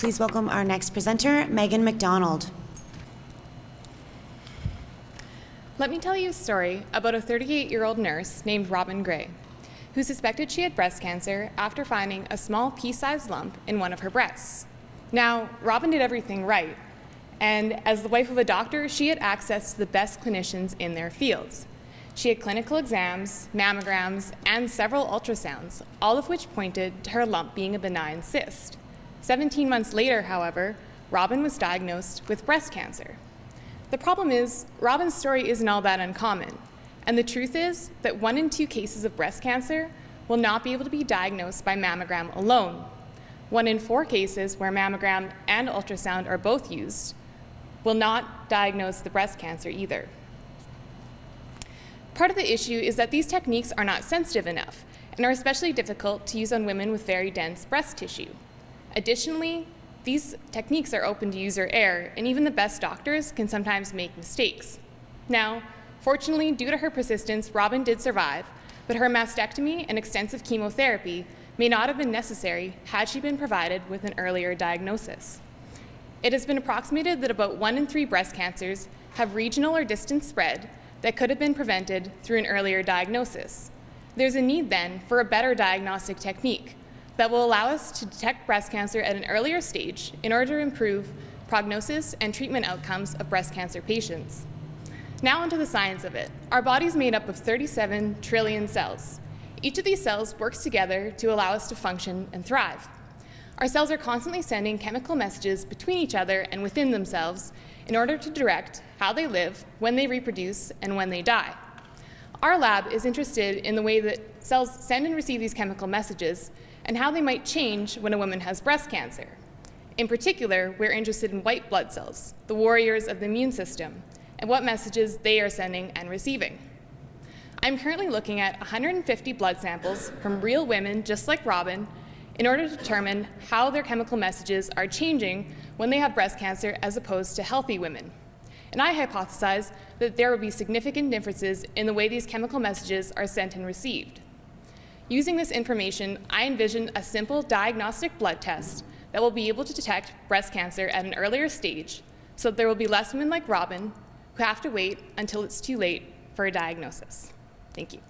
Please welcome our next presenter, McDonald. Let me tell you a story about a 38-year-old nurse named Robin Gray, who suspected she had breast cancer after finding a small pea-sized lump in one of her breasts. Now, Robin did everything right, and as the wife of a doctor, she had access to the best clinicians in their fields. She had clinical exams, mammograms, and several ultrasounds, all of which pointed to her lump being a benign cyst. 17 months later, however, Robin was diagnosed with breast cancer. The problem is, Robin's story isn't all that uncommon, and the truth is that 1 in 2 cases of breast cancer will not be able to be diagnosed by mammogram alone. 1 in 4 cases where mammogram and ultrasound are both used will not diagnose the breast cancer either. Part of the issue is that these techniques are not sensitive enough and are especially difficult to use on women with very dense breast tissue. Additionally, these techniques are open to user error, and even the best doctors can sometimes make mistakes. Now, fortunately, due to her persistence, Robin did survive, but her mastectomy and extensive chemotherapy may not have been necessary had she been provided with an earlier diagnosis. It has been approximated that about 1 in 3 breast cancers have regional or distant spread that could have been prevented through an earlier diagnosis. There's a need then for a better diagnostic technique that will allow us to detect breast cancer at an earlier stage in order to improve prognosis and treatment outcomes of breast cancer patients. Now onto the science of it. Our body is made up of 37 trillion cells. Each of these cells works together to allow us to function and thrive. Our cells are constantly sending chemical messages between each other and within themselves in order to direct how they live, when they reproduce, and when they die. Our lab is interested in the way that cells send and receive these chemical messages and how they might change when a woman has breast cancer. In particular, we're interested in white blood cells, the warriors of the immune system, and what messages they are sending and receiving. I'm currently looking at 150 blood samples from real women just like Robin in order to determine how their chemical messages are changing when they have breast cancer as opposed to healthy women. And I hypothesize that there will be significant differences in the way these chemical messages are sent and received. Using this information, I envision a simple diagnostic blood test that will be able to detect breast cancer at an earlier stage so that there will be less women like Robin who have to wait until it's too late for a diagnosis. Thank you.